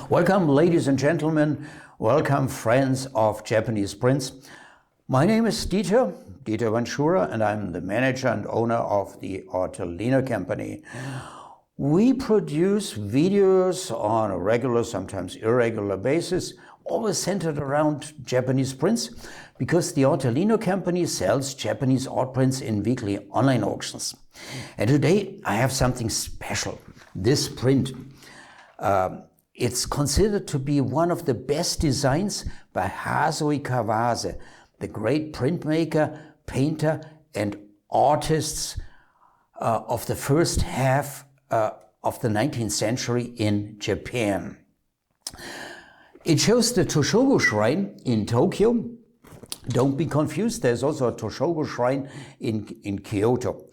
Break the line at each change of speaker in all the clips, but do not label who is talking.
Welcome, ladies and gentlemen. Welcome, friends of Japanese prints. My name is Dieter Ventura, and I'm the manager and owner of the Artelino company. We produce videos on a regular, sometimes irregular basis, always centered around Japanese prints, because the Artelino company sells Japanese art prints in weekly online auctions. And today I have something special. This print. It's considered to be one of the best designs by Hasui Kawase, the great printmaker, painter, and artists of the first half of the 19th century in Japan. It shows the Toshogu shrine in Tokyo. Don't be confused, there's also a Toshogu shrine in Kyoto.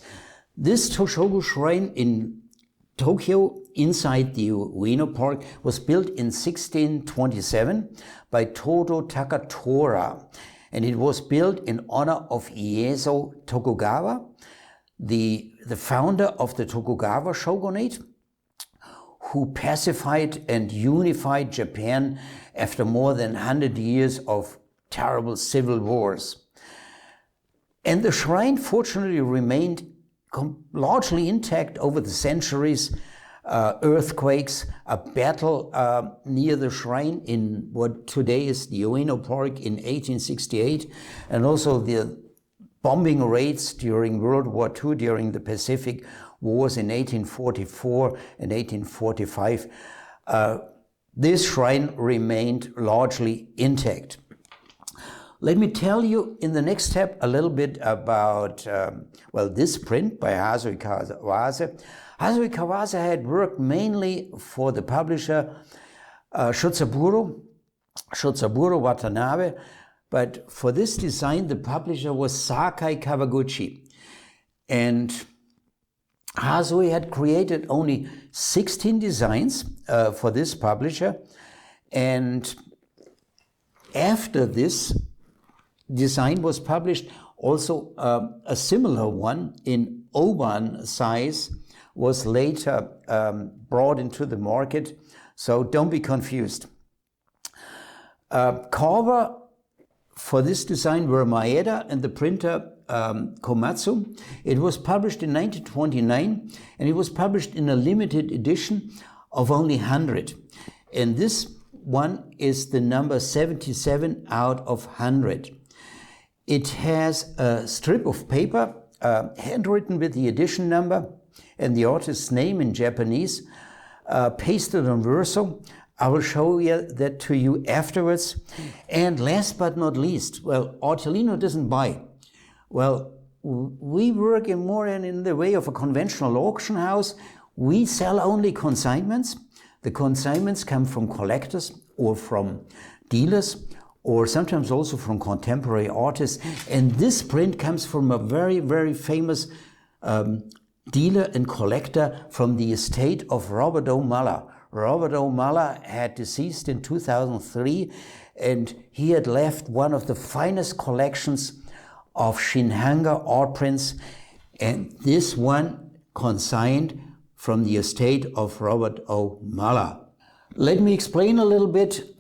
This Toshogu shrine in Tokyo, inside the Ueno Park, was built in 1627 by Todo Takatora, and it was built in honor of Ieyasu Tokugawa, the founder of the Tokugawa shogunate, who pacified and unified Japan after more than 100 years of terrible civil wars. And the shrine fortunately remained largely intact over the centuries. Earthquakes, a battle near the shrine in what today is the Ueno Park in 1868, and also the bombing raids during World War II, during the Pacific Wars in 1844 and 1845. This shrine remained largely intact. Let me tell you in the next step a little bit about, this print by Hasui Kawase. Hasui Kawase had worked mainly for the publisher Shotsaburo Watanabe, but for this design the publisher was Sakai-Kawaguchi. And Hasui had created only 16 designs for this publisher, and after this design was published, also a similar one in oban size was later brought into the market, so don't be confused. Carver for this design were Maeda and the printer Komatsu. It was published in 1929, and it was published in a limited edition of only 100. And this one is the number 77 out of 100. It has a strip of paper, handwritten with the edition number and the artist's name in Japanese, pasted on verso. I will show you that to you afterwards. And last but not least, Artelino doesn't buy. We work more in the way of a conventional auction house. We sell only consignments. The consignments come from collectors or from dealers, or sometimes also from contemporary artists. And this print comes from a very, very famous dealer and collector from the estate of Robert O'Malley. Robert O'Malley had deceased in 2003, and he had left one of the finest collections of Shinhanga art prints, and this one consigned from the estate of Robert O'Malley. Let me explain a little bit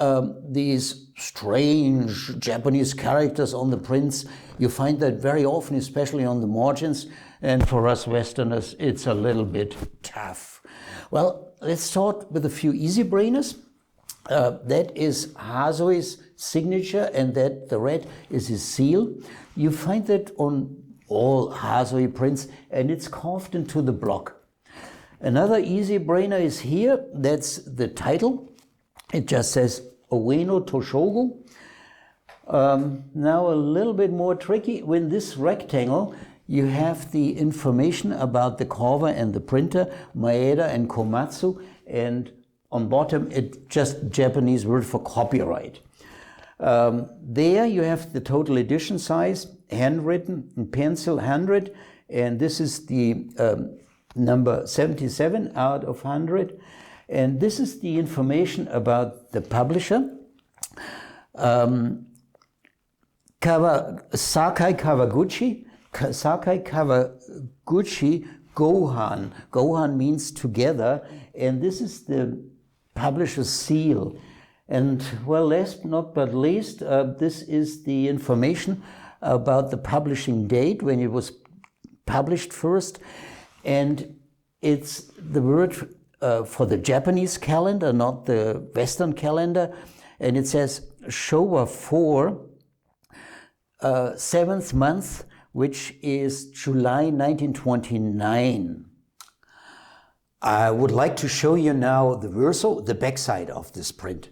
these strange Japanese characters on the prints. You find that very often, especially on the margins, and for us Westerners, it's a little bit tough. Let's start with a few easy brainers. That is Hasui's signature, and that the red is his seal. You find that on all Hasui prints, and it's carved into the block. Another easy brainer is here. That's the title. It just says Ueno Toshogu. Now a little bit more tricky. When this rectangle, you have the information about the carver and the printer, Maeda and Komatsu, and on bottom it's just Japanese word for copyright. There you have the total edition size, handwritten in pencil, 100, and this is the number 77 out of 100. And this is the information about the publisher. Sakai-Kawaguchi. Sakai-Kawaguchi Gohan. Gohan means together, and this is the publisher's seal. And well, last not but least, this is the information about the publishing date when it was published first. And it's the word for the Japanese calendar, not the Western calendar. And it says Showa 4, 7th month, which is July 1929. I would like to show you now the verso, the backside of this print.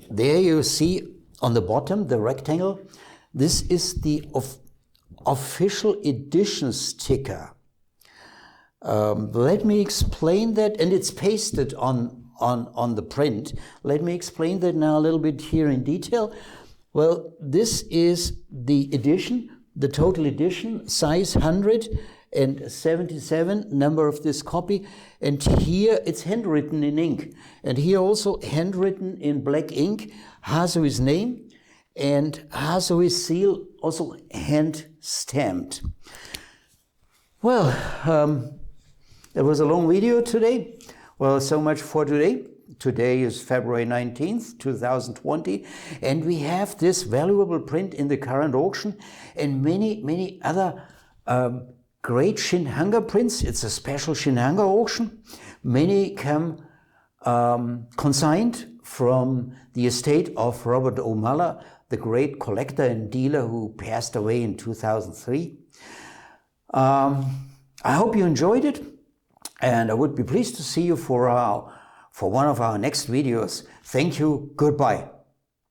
There you see on the bottom, the rectangle, this is the official edition sticker. Let me explain that, and it's pasted on the print. Let me explain that now a little bit here in detail. Well, this is the edition, the total edition, size 177, number of this copy, and here it's handwritten in ink. And here also handwritten in black ink, Hasui's name, and Hasui's seal, also hand stamped. Well, it was a long video today. Well, so much for today. Today is February 19th, 2020, and we have this valuable print in the current auction and many other great Shinhanga prints. It's a special Shinhanga auction. Many come consigned from the estate of Robert O. Muller, the great collector and dealer who passed away in 2003. I hope you enjoyed it, and I would be pleased to see you for one of our next videos. Thank you. Goodbye.